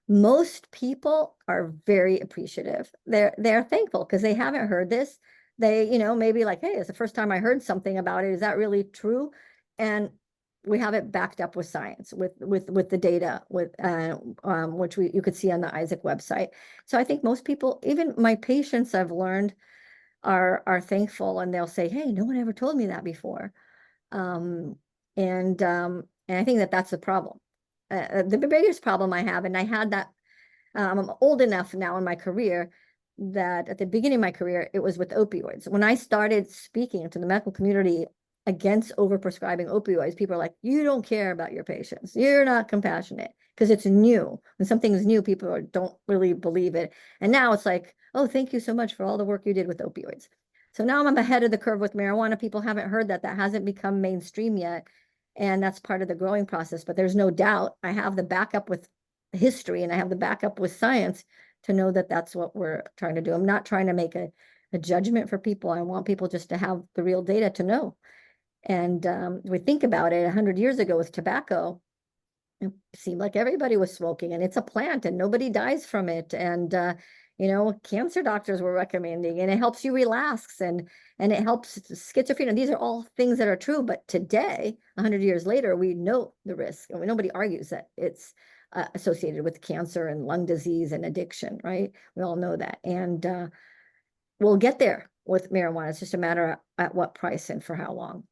most people are very appreciative. They're thankful because they haven't heard this. They, maybe like, hey, it's the first time I heard something about it. Is that really true? And we have it backed up with science, with the data, which you could see on the IASIC website. So I think most people, even my patients, I've learned, are thankful, and they'll say, hey, no one ever told me that before. And I think that's the problem. The biggest problem I have, and I had that, I'm old enough now in my career that at the beginning of my career, it was with opioids. When I started speaking to the medical community against overprescribing opioids, people are like, you don't care about your patients. You're not compassionate, because it's new. When something's new, people don't really believe it. And now it's like, oh, thank you so much for all the work you did with opioids. So now I'm ahead of the curve with marijuana. People haven't heard that. That hasn't become mainstream yet. And that's part of the growing process. But there's no doubt I have the backup with history, and I have the backup with science to know that that's what we're trying to do. I'm not trying to make a judgment for people. I want people just to have the real data to know. And we think about it, 100 years ago with tobacco, it seemed like everybody was smoking, and it's a plant and nobody dies from it. And Cancer doctors were recommending, and it helps you relax and it helps schizophrenia. These are all things that are true, but today, 100 years later, we know the risk, and nobody argues that it's associated with cancer and lung disease and addiction, right? We all know that, and we'll get there with marijuana. It's just a matter of at what price and for how long.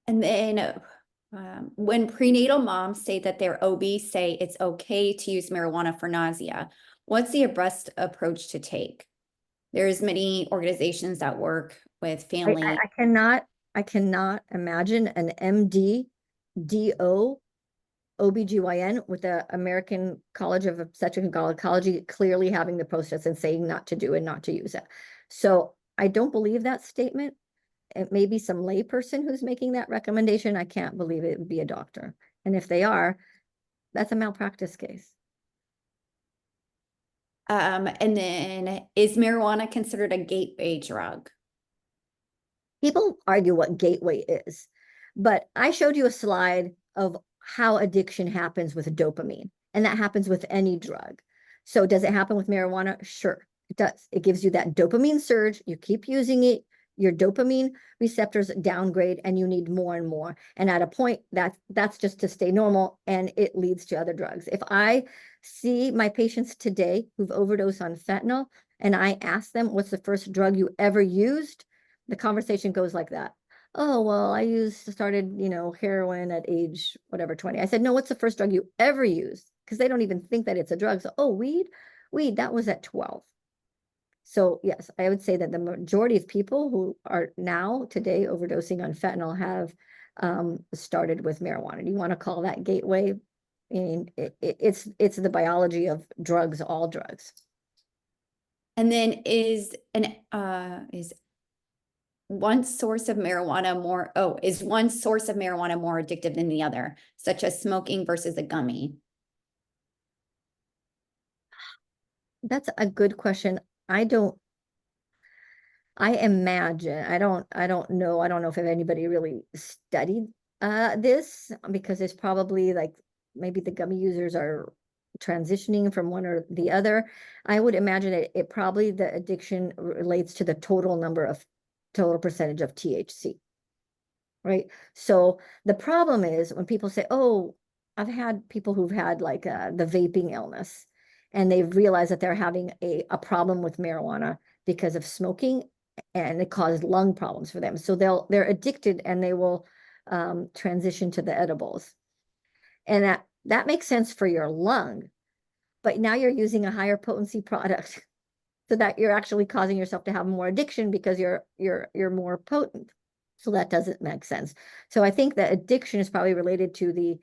And then when prenatal moms say that their OBs say it's okay to use marijuana for nausea, what's the best approach to take? There's many organizations that work with family. I cannot imagine an MD, DO, OBGYN with the American College of Obstetrics and Gynecology clearly having the process and saying not to do and not to use it. So I don't believe that statement. It may be some layperson who's making that recommendation. I can't believe it would be a doctor. And if they are, that's a malpractice case. And then is marijuana considered a gateway drug? People argue what gateway is, but I showed you a slide of how addiction happens with dopamine, and that happens with any drug. So does it happen with marijuana? Sure, it does. It gives you that dopamine surge. You keep using it, your dopamine receptors downgrade, and you need more and more. And at a point that's just to stay normal, and it leads to other drugs. If I see my patients today who've overdosed on fentanyl, and I ask them, what's the first drug you ever used? The conversation goes like that. Oh, well, I started, heroin at age, whatever, 20. I said, no, what's the first drug you ever used? Because they don't even think that it's a drug. So, oh, weed, that was at 12. So yes, I would say that the majority of people who are now today overdosing on fentanyl have started with marijuana. Do you want to call that gateway? I mean, it's the biology of drugs, all drugs. And then is one source of marijuana more addictive than the other, such as smoking versus a gummy? That's a good question. I don't know. I don't know if anybody really studied this, because it's probably like maybe the gummy users are transitioning from one or the other. I would imagine it probably the addiction relates to the total percentage of THC, right? So the problem is when people say, oh, I've had people who've had like the vaping illness, and they've realized that they're having a problem with marijuana because of smoking, and it caused lung problems for them. So they're addicted, and they will transition to the edibles. And that makes sense for your lung, but now you're using a higher potency product, so that you're actually causing yourself to have more addiction because you're more potent. So that doesn't make sense. So I think that addiction is probably related to the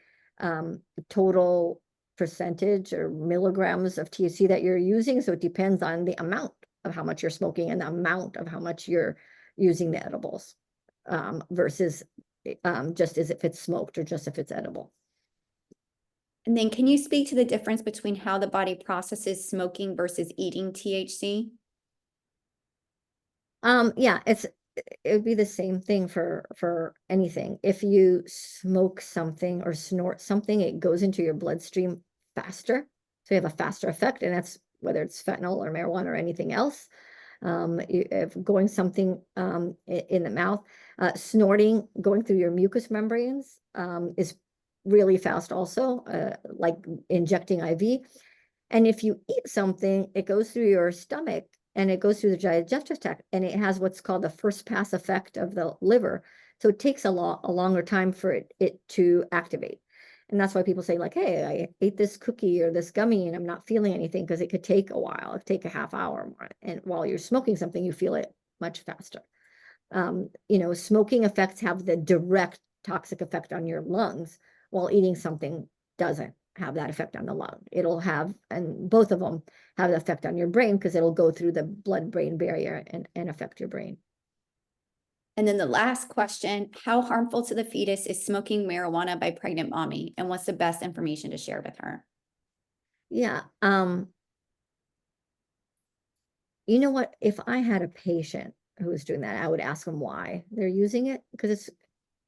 total percentage or milligrams of THC that you're using. So it depends on the amount of how much you're smoking and the amount of how much you're using the edibles versus just as if it's smoked or just if it's edible. And then can you speak to the difference between how the body processes smoking versus eating THC? Yeah, it would be the same thing for anything. If you smoke something or snort something, it goes into your bloodstream faster. So you have a faster effect, and that's whether it's fentanyl or marijuana or anything else. If going something in the mouth, snorting, going through your mucous membranes is really fast also, like injecting IV. And if you eat something, it goes through your stomach and it goes through the digestive tract, and it has what's called the first pass effect of the liver. So it takes a longer time for it to activate. And that's why people say like, hey, I ate this cookie or this gummy and I'm not feeling anything, because it could take a while. It could take a half hour. And while you're smoking something, you feel it much faster. Smoking effects have the direct toxic effect on your lungs, while eating something doesn't have that effect on the lung. It'll have, and both of them have an effect on your brain, because it'll go through the blood-brain barrier and affect your brain. And then the last question, how harmful to the fetus is smoking marijuana by pregnant mommy? And what's the best information to share with her? Yeah. You know what? If I had a patient who was doing that, I would ask them why they're using it. Because it's,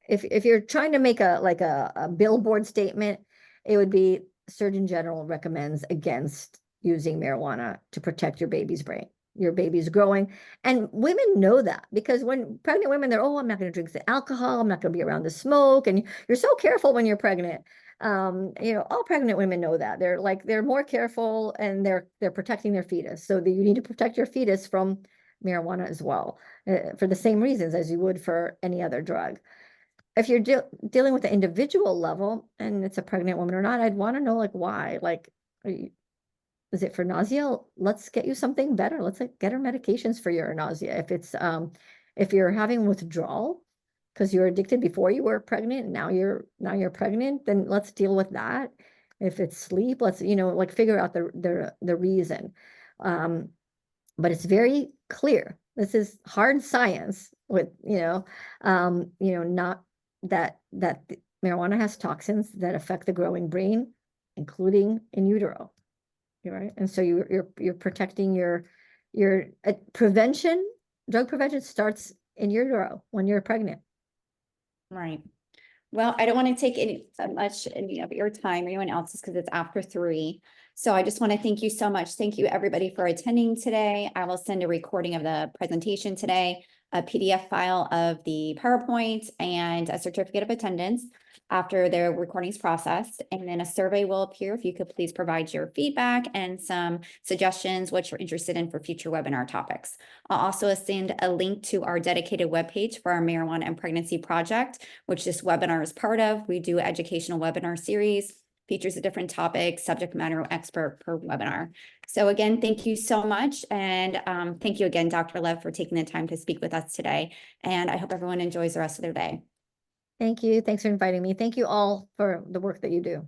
if you're trying to make a billboard statement, it would be Surgeon General recommends against using marijuana to protect your baby's brain. Your baby's growing. And women know that, because when pregnant women, they're, oh, I'm not going to drink the alcohol. I'm not going to be around the smoke. And you're so careful when you're pregnant. All pregnant women know that. They're more careful, and they're protecting their fetus. So you need to protect your fetus from marijuana as well, for the same reasons as you would for any other drug. If you're dealing with the individual level, and it's a pregnant woman or not, I'd want to know, like, why. Like, is it for nausea? Let's get you something better. Let's get her medications for your nausea. If it's if you're having withdrawal because you're addicted before you were pregnant, and now you're pregnant, then let's deal with that. If it's sleep, let's figure out the reason. But it's very clear. This is hard science with not that marijuana has toxins that affect the growing brain, including in utero. Right. And so you're protecting your prevention. Drug prevention starts in utero when you're pregnant. Right. Well, I don't want to take any of your time or anyone else's, because it's after 3. So I just want to thank you so much. Thank you, everybody, for attending today. I will send a recording of the presentation today, a PDF file of the PowerPoint, and a certificate of attendance after the recording is processed. And then a survey will appear. If you could please provide your feedback and some suggestions, what you're interested in for future webinar topics. I'll also send a link to our dedicated webpage for our marijuana and pregnancy project, which this webinar is part of. We do educational webinar series, features a different topic, subject matter expert per webinar. So again, thank you so much. And thank you again, Dr. Lev, for taking the time to speak with us today. And I hope everyone enjoys the rest of their day. Thank you. Thanks for inviting me. Thank you all for the work that you do.